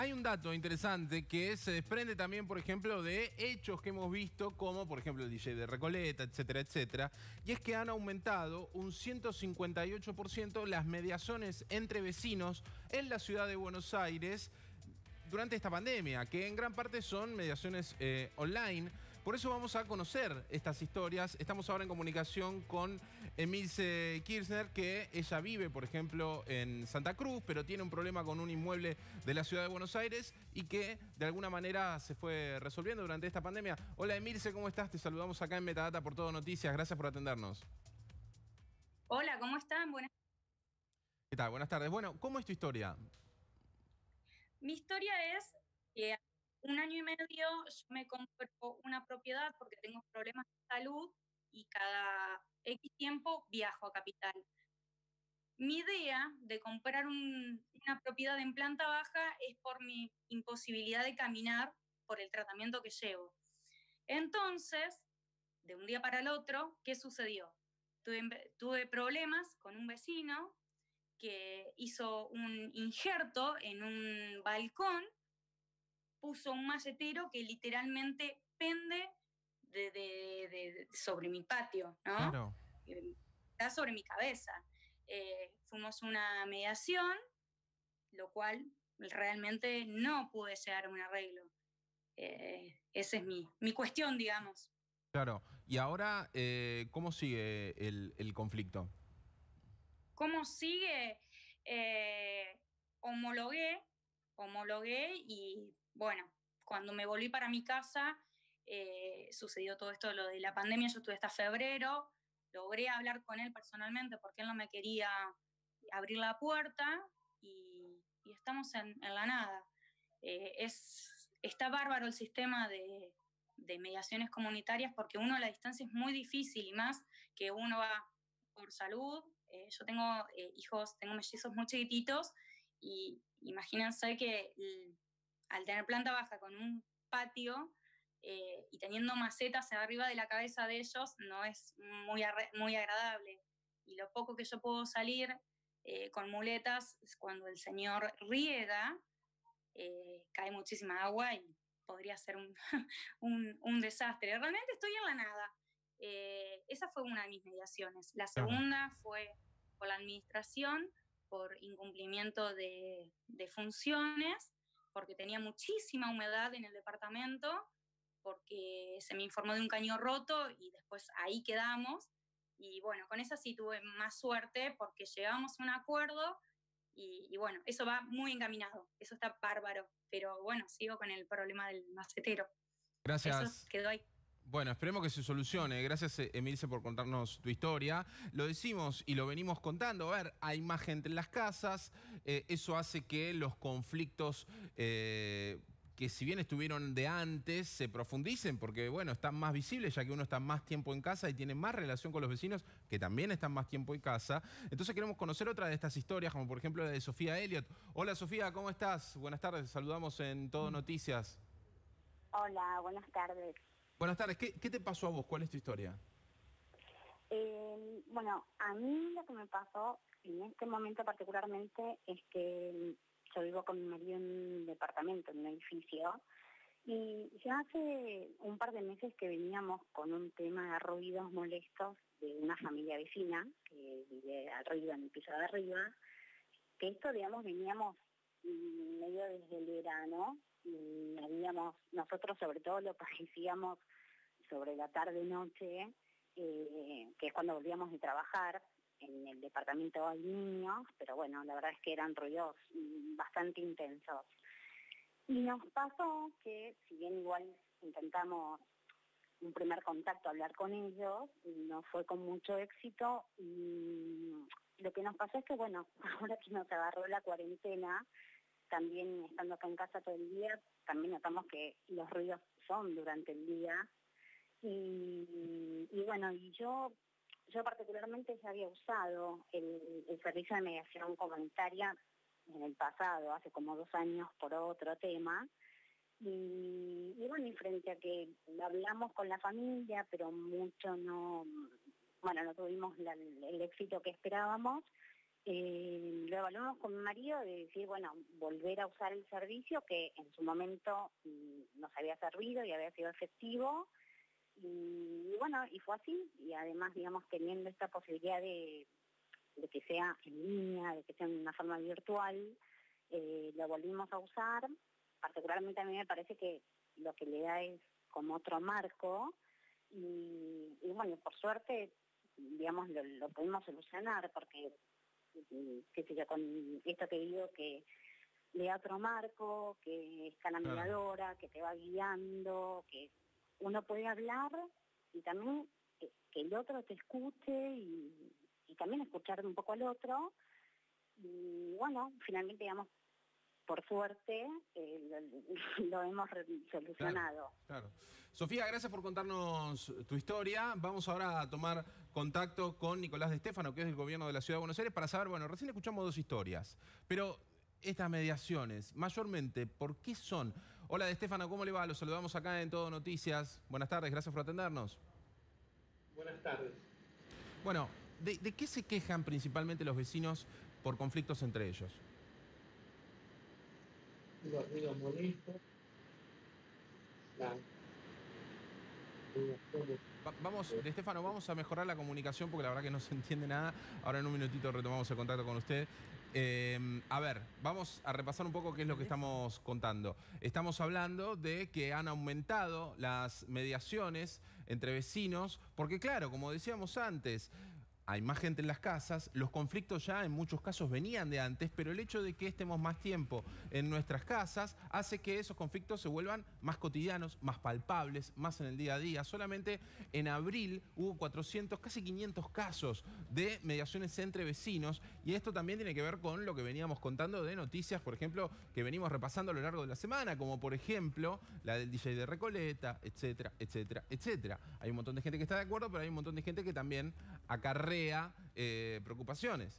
hay un dato interesante que se desprende también, por ejemplo, de hechos que hemos visto, como por ejemplo el DJ de Recoleta, etcétera, etcétera, y es que han aumentado un 158% las mediaciones entre vecinos en la ciudad de Buenos Aires durante esta pandemia, que en gran parte son mediaciones online. Por eso vamos a conocer estas historias. Estamos ahora en comunicación con Emilce Kirchner, que ella vive, por ejemplo, en Santa Cruz, pero tiene un problema con un inmueble de la ciudad de Buenos Aires y que de alguna manera se fue resolviendo durante esta pandemia. Hola Emilce, ¿cómo estás? Te saludamos acá en Metadata por Todo Noticias. Gracias por atendernos. Hola, ¿cómo están? Buenas. ¿Qué tal? Buenas tardes. Bueno, ¿cómo es tu historia? Mi historia es que hace 1 año y medio yo me compro una propiedad porque tengo problemas de salud y cada X tiempo viajo a Capital. Mi idea de comprar una propiedad en planta baja es por mi imposibilidad de caminar por el tratamiento que llevo. Entonces, de un día para el otro, ¿qué sucedió? Tuve problemas con un vecino que hizo un injerto en un balcón, puso un macetero que literalmente pende sobre mi patio, ¿no? Claro. Está sobre mi cabeza. Fuimos una mediación, lo cual realmente no pude llegar a un arreglo. Esa es mi cuestión, digamos. Claro. Y ahora, ¿cómo sigue el conflicto? ¿Cómo sigue? Eh, homologué, y bueno, cuando me volví para mi casa, sucedió todo esto, lo de la pandemia. Yo estuve hasta febrero, logré hablar con él personalmente porque él no me quería abrir la puerta y estamos en la nada. Está bárbaro el sistema de mediaciones comunitarias porque uno a la distancia es muy difícil, y más que uno va por salud. Yo tengo hijos, tengo mellizos muy chiquititos, y imagínense que al tener planta baja con un patio y teniendo macetas arriba de la cabeza de ellos, no es muy agradable. Y lo poco que yo puedo salir con muletas, cuando el señor riega, cae muchísima agua y podría ser un desastre. Realmente estoy en la nada. Esa fue una de mis mediaciones. La Claro. segunda fue por la administración, por incumplimiento de funciones, porque tenía muchísima humedad en el departamento, porque se me informó de un caño roto y después ahí quedamos. Y bueno, con esa sí tuve más suerte porque llegamos a un acuerdo y bueno, eso va muy encaminado, eso está bárbaro, pero bueno, sigo con el problema del macetero. Eso Gracias. quedó ahí. Bueno, esperemos que se solucione. Gracias, Emilce, por contarnos tu historia. Lo decimos y lo venimos contando. A ver, hay más gente en las casas. Eso hace que los conflictos, que si bien estuvieron de antes, se profundicen porque, bueno, están más visibles ya que uno está más tiempo en casa y tiene más relación con los vecinos que también están más tiempo en casa. Entonces queremos conocer otra de estas historias, como por ejemplo la de Sofía Elliott. Hola, Sofía, ¿cómo estás? Buenas tardes. Saludamos en Todo Noticias. Hola, buenas tardes. Buenas tardes. ¿Qué te pasó a vos? ¿Cuál es tu historia? Bueno, a mí lo que me pasó en este momento particularmente es que yo vivo con mi marido en un departamento, en un edificio, y ya hace un par de meses que veníamos con un tema de ruidos molestos de una familia vecina que vive arriba, en el piso de arriba, que esto, digamos, veníamos medio desde el verano, y nosotros sobre todo lo padecíamos sobre la tarde-noche, que es cuando volvíamos de trabajar. En el departamento hay niños, pero bueno, la verdad es que eran ruidos bastante intensos. Y nos pasó que, si bien igual intentamos un primer contacto, hablar con ellos, no fue con mucho éxito, y lo que nos pasó es que, bueno, ahora que nos agarró la cuarentena, también estando acá en casa todo el día, también notamos que los ruidos son durante el día. Y bueno, y yo particularmente ya había usado el servicio de mediación comunitaria en el pasado, hace como 2 años, por otro tema. Y bueno, y frente a que hablamos con la familia, pero mucho no tuvimos el éxito que esperábamos, Lo evaluamos con mi marido de decir, bueno, volver a usar el servicio que en su momento nos había servido y había sido efectivo. Y bueno, y fue así. Y además, digamos, teniendo esta posibilidad de que sea en línea, de que sea en una forma virtual, lo volvimos a usar. Particularmente a mí me parece que lo que le da es como otro marco y bueno, por suerte, digamos, lo pudimos solucionar porque, qué sé yo, con esto que digo que le da otro marco, que es caminadora, que te va guiando, que uno puede hablar y también que el otro te escuche y también escuchar un poco al otro. Y bueno, finalmente, digamos, por suerte, lo hemos solucionado. Claro. Sofía, gracias por contarnos tu historia. Vamos ahora a tomar contacto con Nicolás de Stefano, que es del gobierno de la Ciudad de Buenos Aires, para saber, bueno, recién escuchamos dos historias, pero estas mediaciones, mayormente, ¿por qué son? Hola de Stefano, ¿cómo le va? Los saludamos acá en Todo Noticias. Buenas tardes, gracias por atendernos. Buenas tardes. Bueno, ¿de qué se quejan principalmente los vecinos por conflictos entre ellos? Los ruidos molestos, Vamos, de Stefano, vamos a mejorar la comunicación porque la verdad que no se entiende nada. Ahora en un minutito retomamos el contacto con usted. A ver, vamos a repasar un poco qué es lo que estamos contando. Estamos hablando de que han aumentado las mediaciones entre vecinos, porque claro, como decíamos antes, hay más gente en las casas, los conflictos ya en muchos casos venían de antes, pero el hecho de que estemos más tiempo en nuestras casas hace que esos conflictos se vuelvan más cotidianos, más palpables, más en el día a día. Solamente en abril hubo 400, casi 500 casos de mediaciones entre vecinos y esto también tiene que ver con lo que veníamos contando de noticias, por ejemplo, que venimos repasando a lo largo de la semana, como por ejemplo la del DJ de Recoleta, etcétera, etcétera, etcétera. Hay un montón de gente que está de acuerdo, pero hay un montón de gente que también acarrea preocupaciones.